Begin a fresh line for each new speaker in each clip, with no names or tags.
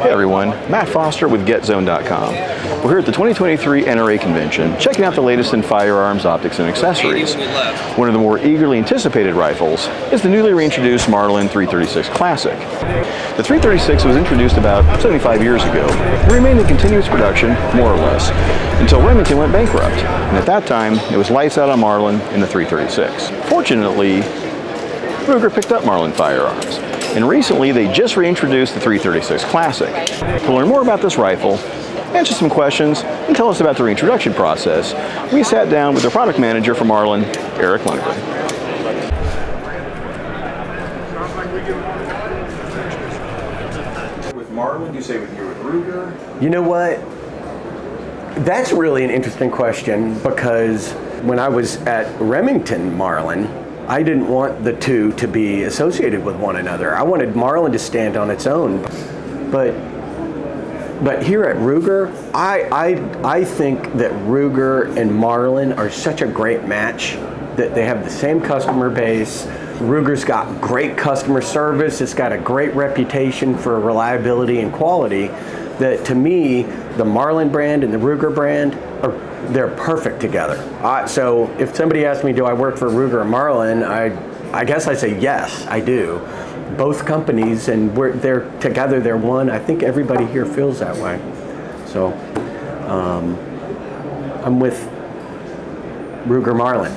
Hey everyone, Matt Foster with GetZone.com. We're here at the 2023 NRA convention, checking out the latest in firearms, optics, and accessories. One of the more eagerly anticipated rifles is the newly reintroduced Marlin 336 Classic. The 336 was introduced about 75 years ago and remained in continuous production, more or less, until Remington went bankrupt, and at that time it was lights out on Marlin and the 336. Fortunately, Ruger picked up Marlin firearms, and recently they just reintroduced the 336 Classic. To learn more about this rifle, answer some questions, and tell us about the reintroduction process, we sat down with the product manager for Marlin, Eric Lundgren. With Marlin, you say with Ruger?
You know what? That's really an interesting question, because when I was at Remington Marlin, I didn't want the two to be associated with one another. I wanted Marlin to stand on its own. But here at Ruger, I think that Ruger and Marlin are such a great match, that they have the same customer base. Ruger's got great customer service. It's got a great reputation for reliability and quality, that to me, the Marlin brand and the Ruger brand, they're perfect together. So if somebody asks me, do I work for Ruger or Marlin, I guess I say yes, I do. Both companies, and they're together, they're one. I think everybody here feels that way. So I'm with Ruger Marlin.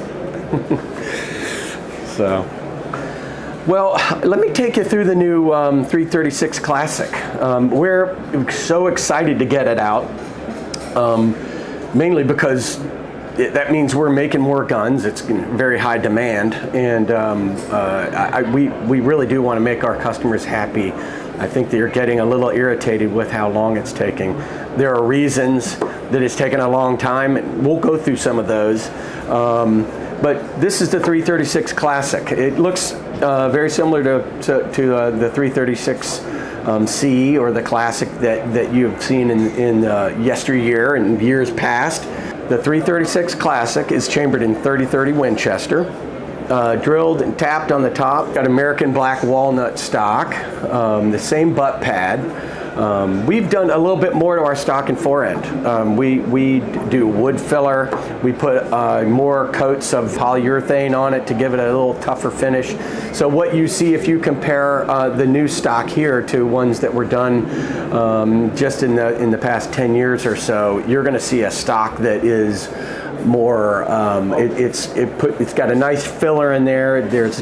So, well, let me take you through the new 336 Classic. We're so excited to get it out, mainly because that means we're making more guns. It's in very high demand, and we really do want to make our customers happy. I think they're getting a little irritated with how long it's taking. There are reasons that it's taken a long time, and we'll go through some of those. But this is the 336 Classic. It looks very similar to the 336 C, or the Classic that you've seen in yesteryear and years past. The 336 Classic is chambered in 30-30 Winchester, drilled and tapped on the top. Got American black walnut stock, the same butt pad. We've done a little bit more to our stock and forend. We do wood filler. We put more coats of polyurethane on it to give it a little tougher finish. So what you see, if you compare the new stock here to ones that were done just in the past 10 years or so, you're going to see a stock that is more, it's got a nice filler in there. There's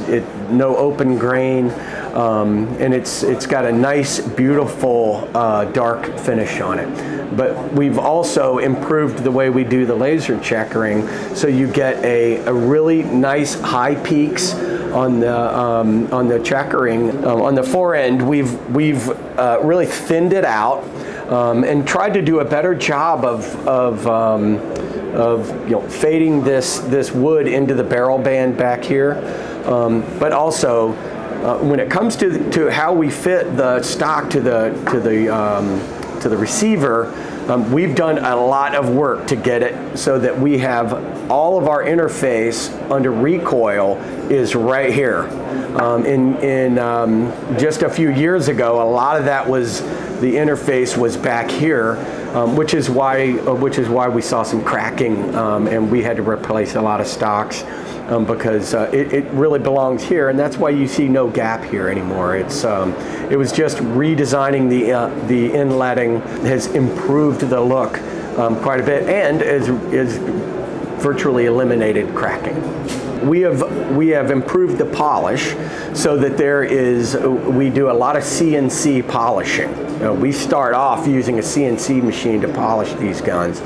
no open grain, and it's got a nice, beautiful dark finish on it. But we've also improved the way we do the laser checkering, so you get a really nice high peaks on the checkering. On the forend, we've really thinned it out and tried to do a better job of fading this wood into the barrel band back here, but also when it comes to how we fit the stock to the receiver, we've done a lot of work to get it so that we have all of our interface under recoil is right here. In just a few years ago, a lot of that was, the interface was back here, which is why we saw some cracking, and we had to replace a lot of stocks because it really belongs here, and that's why you see no gap here anymore. It was just redesigning the inletting has improved the look quite a bit, and is virtually eliminated cracking. We have improved the polish so that we do a lot of CNC polishing. We start off using a CNC machine to polish these guns.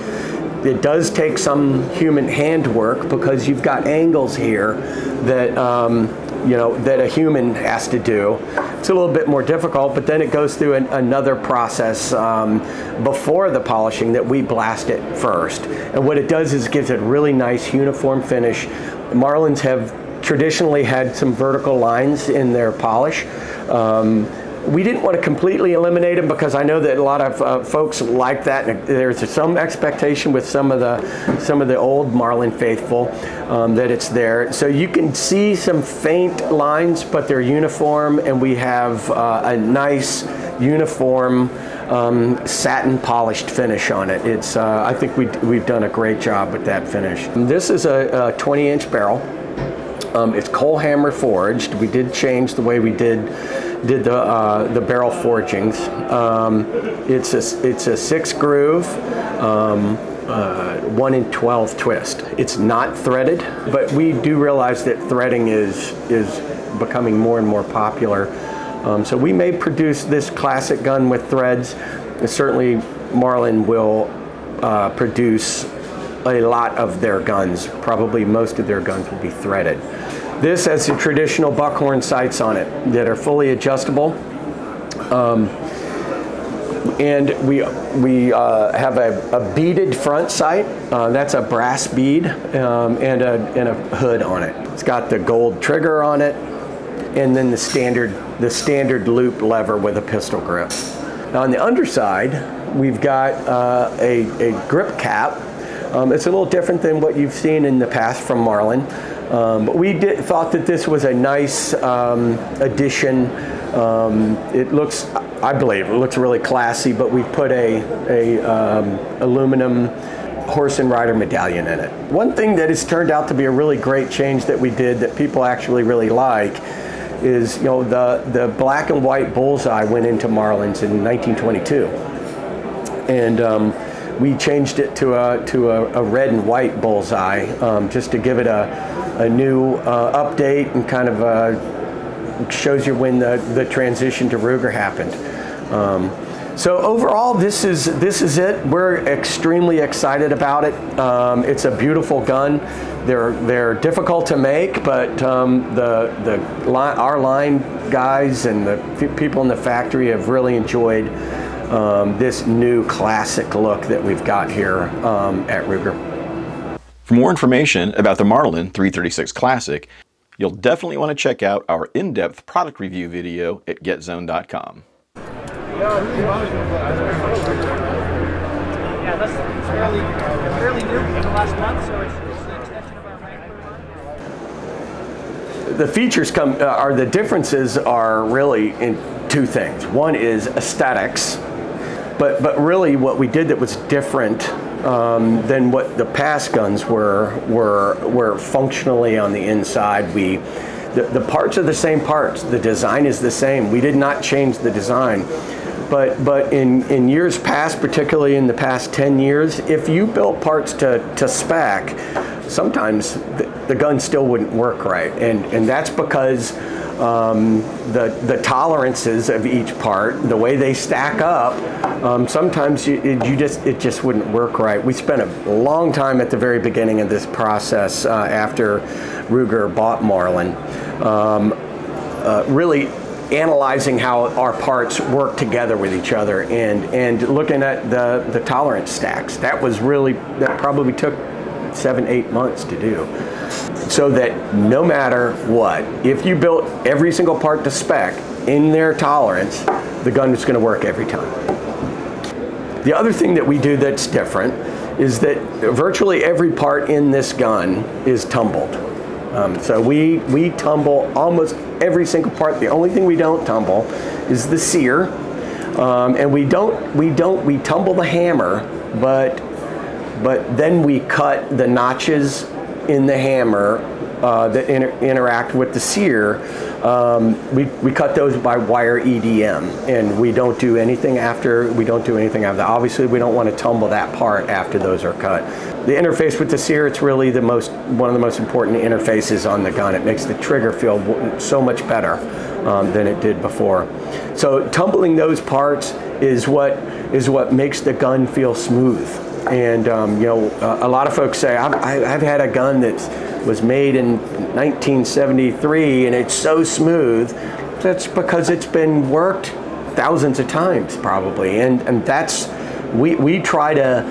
It does take some human handwork because you've got angles here that that a human has to do. It's a little bit more difficult, but then it goes through another process before the polishing that we blast it first. And what it does is it gives it a really nice uniform finish. Marlins have traditionally had some vertical lines in their polish. We didn't want to completely eliminate them because I know that a lot of folks like that. And there's some expectation with some of the old Marlin faithful that it's there. So you can see some faint lines, but they're uniform, and we have a nice uniform satin polished finish on it. It's I think we've done a great job with that finish. This is a 20-inch barrel. It's coal hammer forged. We did change the way we did the barrel forgings. It's a 6 groove, 1 in 12 twist. It's not threaded, but we do realize that threading is becoming more and more popular. So we may produce this classic gun with threads. Certainly Marlin will produce a lot of their guns. Probably most of their guns will be threaded. This has the traditional buckhorn sights on it that are fully adjustable. And we have a beaded front sight. That's a brass bead and a hood on it. It's got the gold trigger on it, and then the standard loop lever with a pistol grip. Now on the underside, we've got a grip cap. It's a little different than what you've seen in the past from Marlin, but we thought that this was a nice addition. It looks, I believe, it looks really classy, but we put a aluminum horse and rider medallion in it. One thing that has turned out to be a really great change that we did that people actually really like is, you know, the black and white bullseye went into Marlins in 1922, and we changed it to a red and white bullseye just to give it a new update, and kind of shows you when the transition to Ruger happened. So overall, this is it. We're extremely excited about it. It's a beautiful gun. They're difficult to make, but our line guys and the people in the factory have really enjoyed this new classic look that we've got here at Ruger.
For more information about the Marlin 336 Classic, you'll definitely want to check out our in-depth product review video at GetZone.com.
Yeah, that's fairly new in the last month, so it's an extension of our micro.
The features the differences are really in two things. One is aesthetics, but really what we did that was different than what the past guns were functionally on the inside. The parts are the same parts. The design is the same. We did not change the design. But in years past, particularly in the past 10 years, if you built parts to spec, sometimes the gun still wouldn't work right. And that's because the tolerances of each part, the way they stack up, sometimes it just wouldn't work right. We spent a long time at the very beginning of this process after Ruger bought Marlin, really analyzing how our parts work together with each other, and looking at the tolerance stacks. That probably took 7-8 months to do, so that no matter what, if you built every single part to spec in their tolerance, the gun is going to work every time. The other thing that we do that's different is that virtually every part in this gun is tumbled. So we tumble almost every single part. The only thing we don't tumble is the sear, and we tumble the hammer, but then we cut the notches in the hammer that interact with the sear. We cut those by wire EDM, and we don't do anything after. Obviously, we don't want to tumble that part after those are cut. The interface with the sear, it's really one of the most important interfaces on the gun. It makes the trigger feel so much better than it did before. So tumbling those parts is what makes the gun feel smooth. And a lot of folks say, I've had a gun that was made in 1973 and it's so smooth. That's because it's been worked thousands of times probably, and that's we try to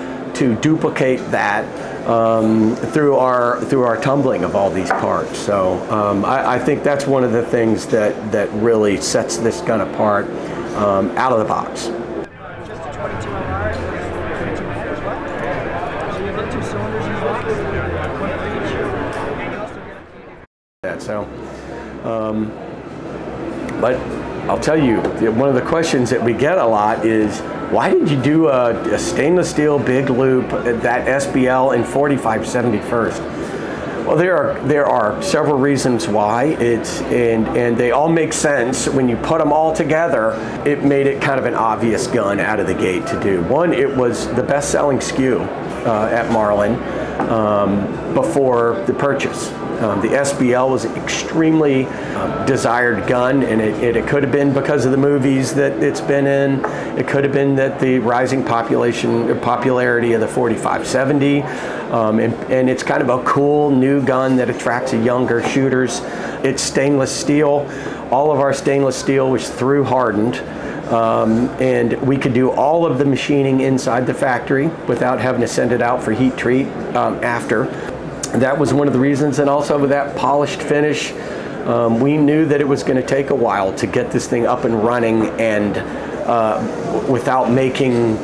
duplicate that through our tumbling of all these parts. So I think that's one of the things that really sets this gun apart out of the box.
Just a 22 NR, 22 as well. So you get 2 cylinders as well, one for each. And you also get
But I'll tell you, one of the questions that we get a lot is, why did you do a stainless steel big loop, that SBL in 4571st? Well, there are several reasons why. And they all make sense. When you put them all together, it made it kind of an obvious gun out of the gate to do. One, it was the best-selling SKU at Marlin before the purchase. The SBL was an extremely desired gun, and it could have been because of the movies that it's been in. It could have been that the rising popularity of the 4570, and it's kind of a cool new gun that attracts younger shooters. It's stainless steel. All of our stainless steel was through hardened. And we could do all of the machining inside the factory without having to send it out for heat treat after. That was one of the reasons, and also with that polished finish, we knew that it was going to take a while to get this thing up and running, and without making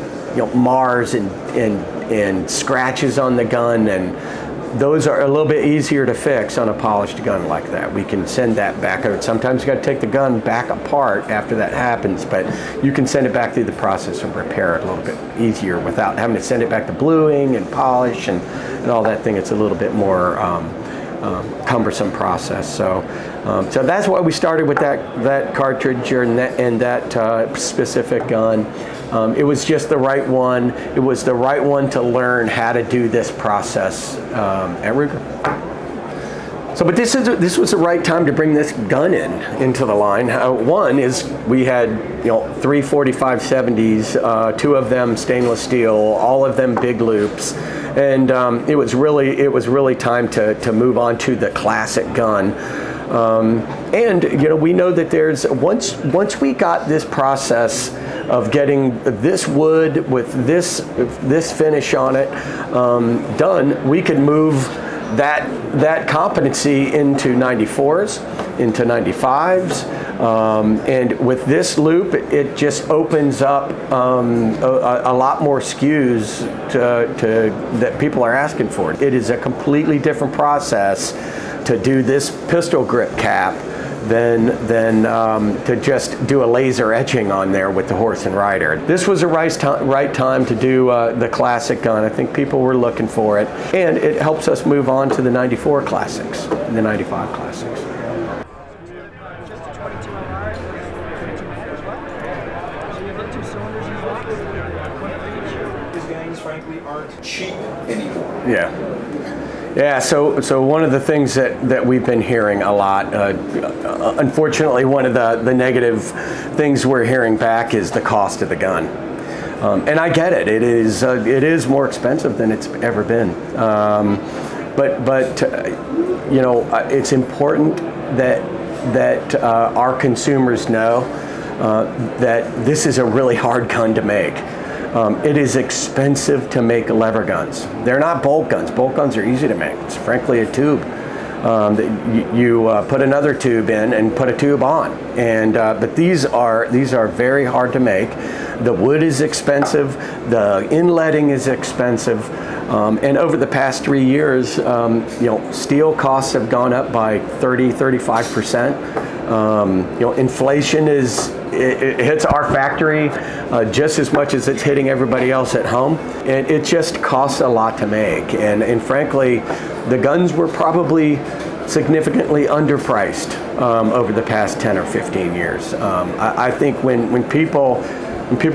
mars and scratches on the gun, and those are a little bit easier to fix on a polished gun like that. We can send that back. Sometimes you got to take the gun back apart after that happens, but you can send it back through the process and repair it a little bit easier without having to send it back to bluing and polish and all that thing. It's a little bit more cumbersome process. So that's why we started with that cartridge and that specific gun. It was just the right one. It was the right one to learn how to do this process at Ruger. So, but this was the right time to bring this gun into the line. One is we had 3 4570s, 2 of them stainless steel, all of them big loops, and it was really time to move on to the classic gun. And we know that there's once we got this process of getting this wood with this finish on it done, we could move that competency into 94s, into 95s, and with this loop, it just opens up a lot more SKUs that people are asking for. It is a completely different process to do this pistol grip cap than to just do a laser etching on there with the horse and rider. This was the right time to do the classic gun. I think people were looking for it, and it helps us move on to the 94 classics and the 95 classics.
Just a 22 NRA, 22 as well. So you get 2 cylinders as well. One for each.
These guns, frankly, aren't cheap anymore.
Yeah. Yeah, so one of the things that we've been hearing a lot, unfortunately, one of the negative things we're hearing back is the cost of the gun. And I get it. It is more expensive than it's ever been. But it's important that our consumers know that this is a really hard gun to make. It is expensive to make lever guns. They're not bolt guns. Bolt guns are easy to make. It's frankly a tube. You put another tube in and put a tube on. But these are very hard to make. The wood is expensive. The inletting is expensive. And over the past 3 years, steel costs have gone up by 35%. Inflation it hits our factory just as much as it's hitting everybody else at home, and it just costs a lot to make. And frankly, the guns were probably significantly underpriced over the past 10 or 15 years. I think when people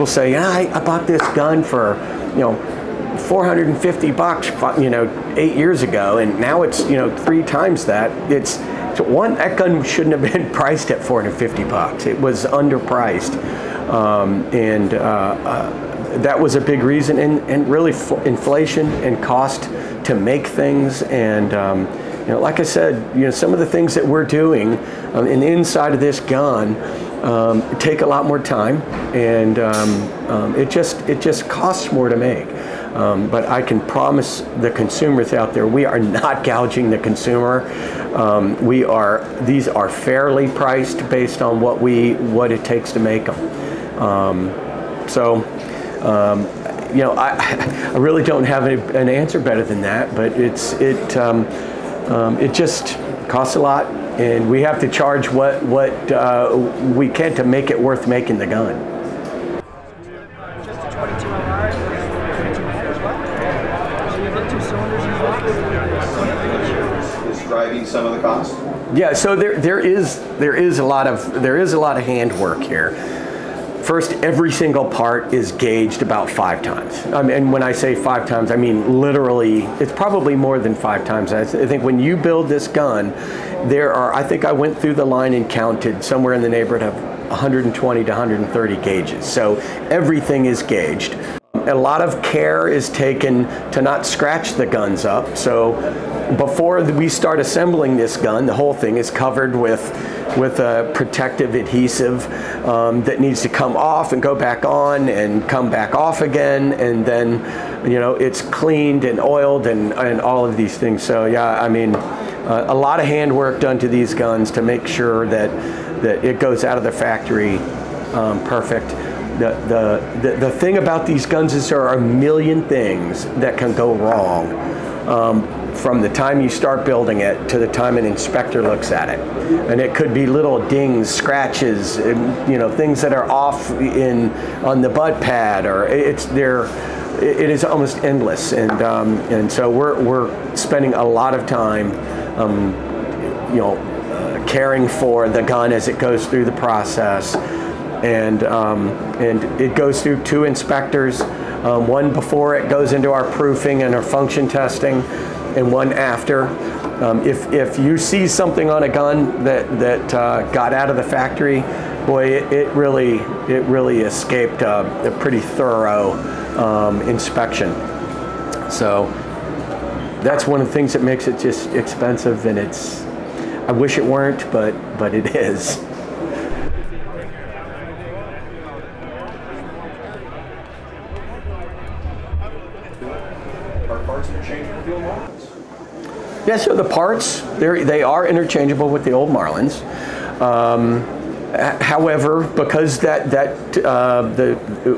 say, I bought this gun for $450, 8 years ago, and now it's 3 times that. That gun shouldn't have been priced at $450. It was underpriced, and that was a big reason. And really, inflation and cost to make things. And like I said, some of the things that we're doing in the inside of this gun take a lot more time, and it just costs more to make. But I can promise the consumers out there, we are not gouging the consumer. These are fairly priced based on what it takes to make them. I really don't have an answer better than that. But it just costs a lot, and we have to charge what we can to make it worth making the gun.
Just
driving some of the cost?
Yeah, so there is a lot of handwork here. First, every single part is gauged about 5 times. And when I say 5 times, I mean literally, it's probably more than 5 times. I think when you build this gun, there are, I think I went through the line and counted somewhere in the neighborhood of 120 to 130 gauges. So everything is gauged. A lot of care is taken to not scratch the guns up. So before we start assembling this gun, the whole thing is covered with a protective adhesive that needs to come off and go back on and come back off again, and then, you know, it's cleaned and oiled and all of these things. So yeah, I mean, a lot of handwork done to these guns to make sure that it goes out of the factory perfect. The thing about these guns is there are a million things that can go wrong from the time you start building it to the time an inspector looks at it. And it could be little dings, scratches, and, you know, things that are off on the butt pad, or it is almost endless. And so we're spending a lot of time, you know, caring for the gun as it goes through the process. And it goes through 2 inspectors, one before it goes into our proofing and our function testing, and one after. If you see something on a gun that got out of the factory, boy, it really escaped a pretty thorough inspection. So that's one of the things that makes it just expensive, and I wish it weren't, but it is.
Are parts interchangeable with the old Marlins?
Yeah, so the parts, they are interchangeable with the old Marlins. However, because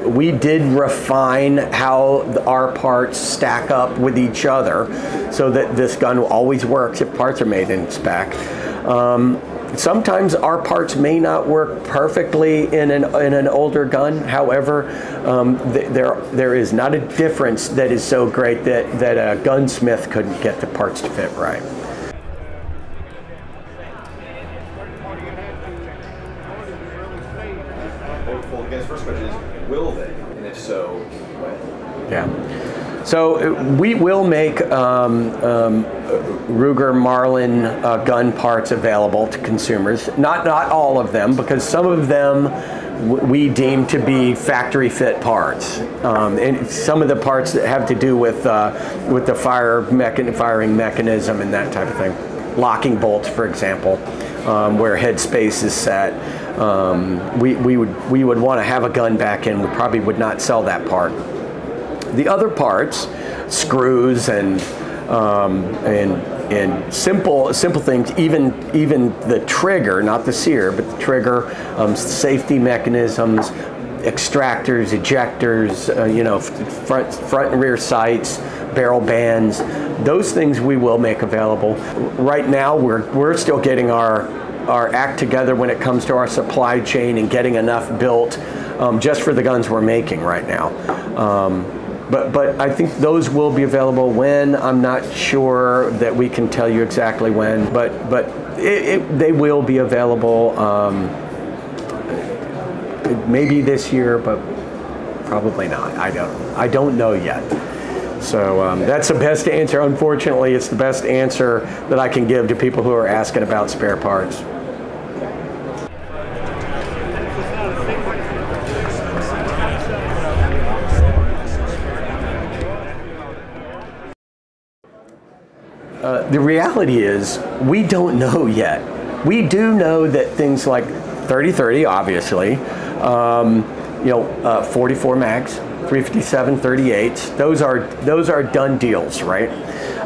we did refine how our parts stack up with each other, so that this gun always works if parts are made in spec. Sometimes our parts may not work perfectly in an older gun. However, there is not a difference that is so great that a gunsmith couldn't get the parts to fit right.
Well, I guess first question is, will they? And if so, when?
Yeah. So we will make Ruger Marlin gun parts available to consumers. Not all of them, because some of them we deem to be factory fit parts, and some of the parts that have to do with the firing mechanism and that type of thing. Locking bolts, for example, where headspace is set. We would want to have a gun back in. We probably would not sell that part. The other parts, screws and simple things, even the trigger, not the sear, but the trigger, safety mechanisms, extractors, ejectors, you know, front and rear sights, barrel bands. Those things we will make available. Right now, we're still getting our act together when it comes to our supply chain and getting enough built just for the guns we're making right now. But I think those will be available when. I'm not sure that we can tell you exactly when, but they will be available maybe this year, but probably not. I don't know yet. So that's the best answer. Unfortunately, it's the best answer that I can give to people who are asking about spare parts. The reality is, we don't know yet. We do know that things like 30-30, obviously, 44 mags, 357, 38s, those are done deals, right?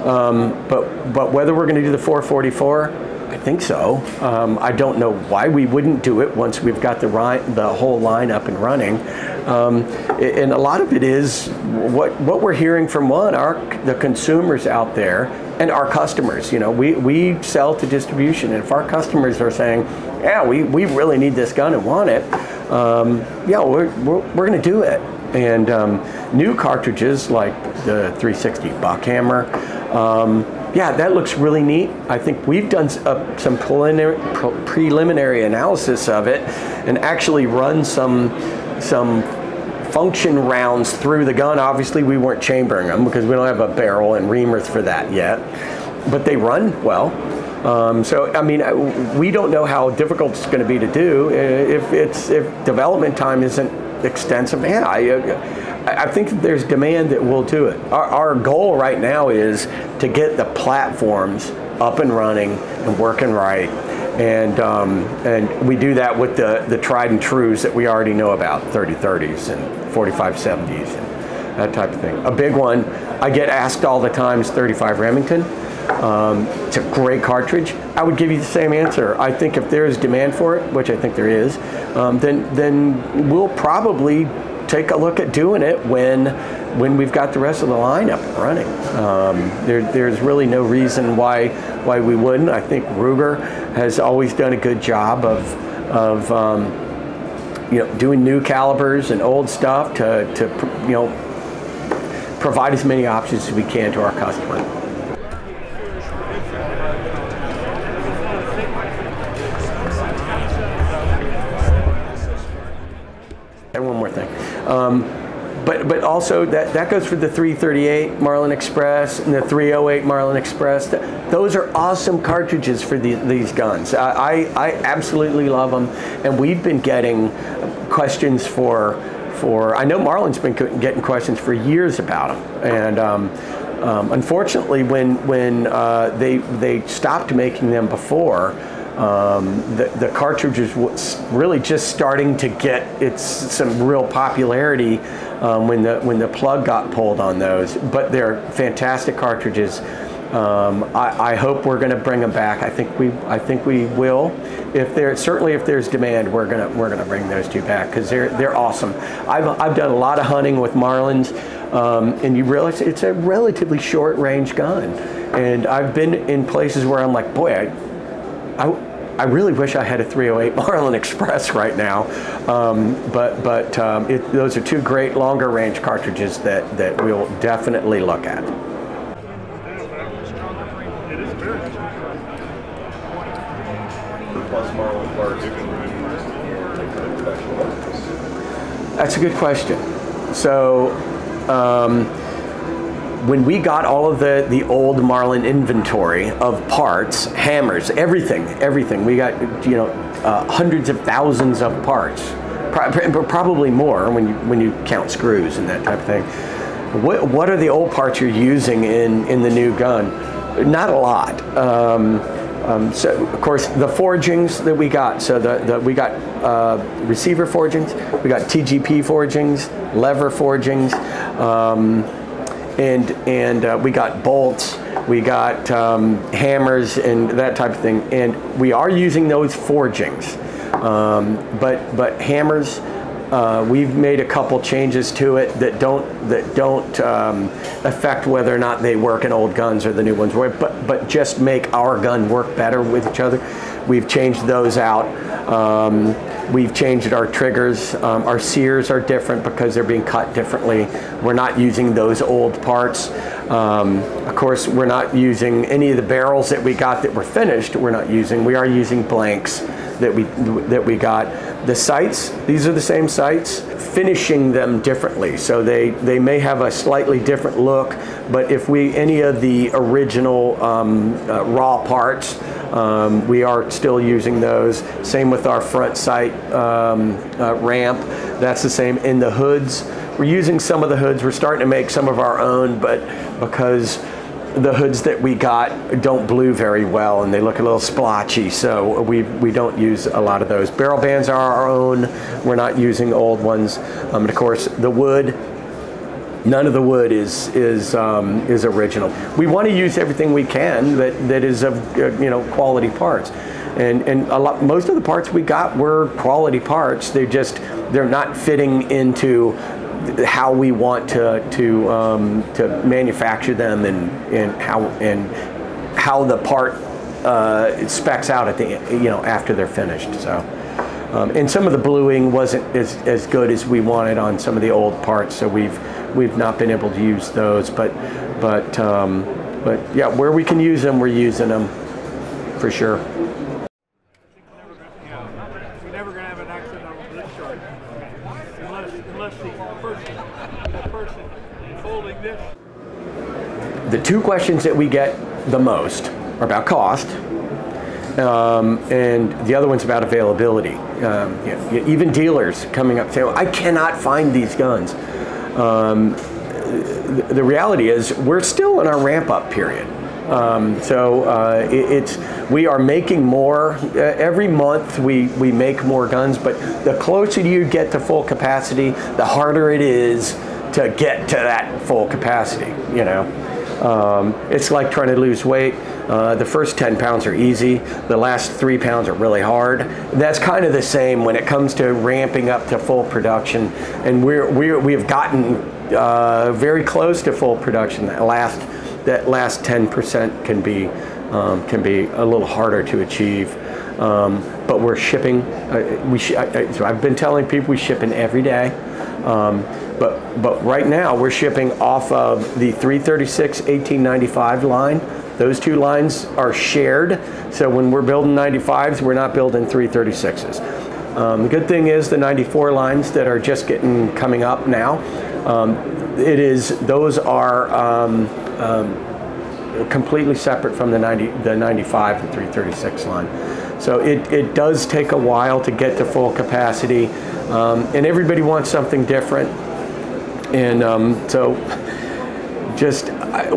But whether we're going to do the 444, I think so. I don't know why we wouldn't do it once we've got the whole line up and running. And a lot of it is what we're hearing from the consumers out there and our customers. You know, we sell to distribution, and if our customers are saying, yeah, we really need this gun and want it, yeah, we're going to do it. And new cartridges like the 360 Buckhammer, yeah, that looks really neat. I think we've done some preliminary analysis of it and actually run some function rounds through the gun. Obviously, we weren't chambering them because we don't have a barrel and reamers for that yet, but they run well. So, I mean, we don't know how difficult it's going to be to do if development time isn't extensive. Man, I think that there's demand that we'll do it. Our goal right now is to get the platforms up and running and working right, and we do that with the tried and trues that we already know about, 3030s and 4570s and that type of thing. A big one I get asked all the time is 35 Remington. It's a great cartridge. I would give you the same answer. I think if there is demand for it, which I think there is, then we'll probably take a look at doing it when we've got the rest of the line up and running. There's really no reason why we wouldn't. I think Ruger has always done a good job of doing new calibers and old stuff to provide as many options as we can to our customer. And one more thing. But also that goes for the 338 Marlin Express and the 308 Marlin Express. Those are awesome cartridges for these guns. I absolutely love them, and we've been getting questions for I know Marlin's been getting questions for years about them, and unfortunately when they stopped making them before, the cartridges was really just starting to get some real popularity when the plug got pulled on those. But they're fantastic cartridges. I hope we're going to bring them back. I think we will. If there's demand, we're gonna bring those two back because they're awesome. I've done a lot of hunting with Marlins, and you realize it's a relatively short range gun. And I've been in places where I'm like, boy, I really wish I had a 308 Marlin Express right now, but those are two great longer range cartridges that we'll definitely look at. That's a good question. So when we got all of the old Marlin inventory of parts, hammers, everything, we got hundreds of thousands of parts, probably more when you count screws and that type of thing. What are the old parts you're using in the new gun? Not a lot. So of course the forgings that we got. So we got receiver forgings, we got TGP forgings, lever forgings. And we got bolts, we got hammers and that type of thing, and we are using those forgings. But hammers, we've made a couple changes to it that don't affect whether or not they work in old guns or the new ones, but just make our gun work better with each other. We've changed those out. We've changed our triggers. Our sears are different because they're being cut differently. We're not using those old parts. Of course, we're not using any of the barrels that we got that were finished. We are using blanks that we got. The sights, these are the same sights, finishing them differently. So they may have a slightly different look, but if any of the original raw parts, we are still using those. Same with our front sight ramp, that's the same. In the hoods, we're using some of the hoods. We're starting to make some of our own, but because the hoods that we got don't blue very well and they look a little splotchy, so we don't use a lot of those. Barrel bands are our own. We're not using old ones. And of course, the wood, none of the wood is original. We want to use everything we can that is of quality parts, and most of the parts we got were quality parts. They're not fitting into how we want to manufacture them and how the part specs out at the after they're finished. So and some of the bluing wasn't as good as we wanted on some of the old parts, so we've not been able to use those, but But yeah, where we can use them, we're using them for sure.
We're never going to have an accident on a discharge unless the person holding this.
The two questions that we get the most are about cost, and the other one's about availability. Even dealers coming up saying, I cannot find these guns. The reality is we're still in our ramp-up period. We are making more. Every month we make more guns, but the closer you get to full capacity, the harder it is to get to that full capacity, you know. It's like trying to lose weight. The first 10 pounds are easy. The last 3 pounds are really hard. That's kind of the same when it comes to ramping up to full production. And we have gotten very close to full production. That last 10% can be a little harder to achieve. But we're shipping. So I've been telling people we ship in every day. But right now we're shipping off of the 336 1895 line. Those two lines are shared. So when we're building 95s, we're not building 336s. The good thing is the 94 lines that are just coming up now, those are completely separate from the 95 and 336 line. So it does take a while to get to full capacity, and everybody wants something different. And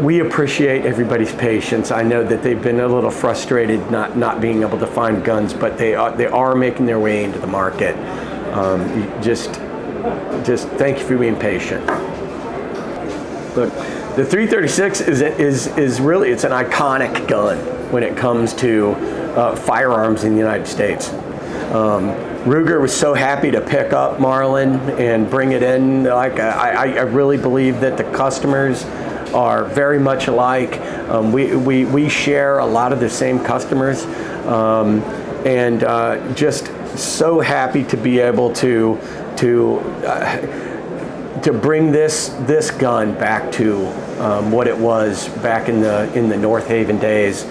we appreciate everybody's patience. I know that they've been a little frustrated not being able to find guns, but they are making their way into the market. Just thank you for being patient. Look, the 336 is really, it's an iconic gun when it comes to firearms in the United States. Ruger was so happy to pick up Marlin and bring it in. Like I really believe that the customers are very much alike. We share a lot of the same customers, and just so happy to be able to bring this gun back to what it was back in the North Haven days.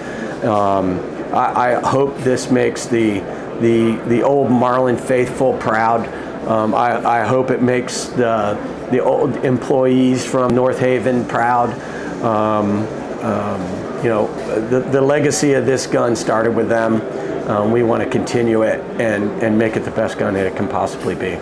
I hope this makes the old Marlin faithful proud. I hope it makes the old employees from North Haven proud. You know, the legacy of this gun started with them. We want to continue it and make it the best gun that it can possibly be.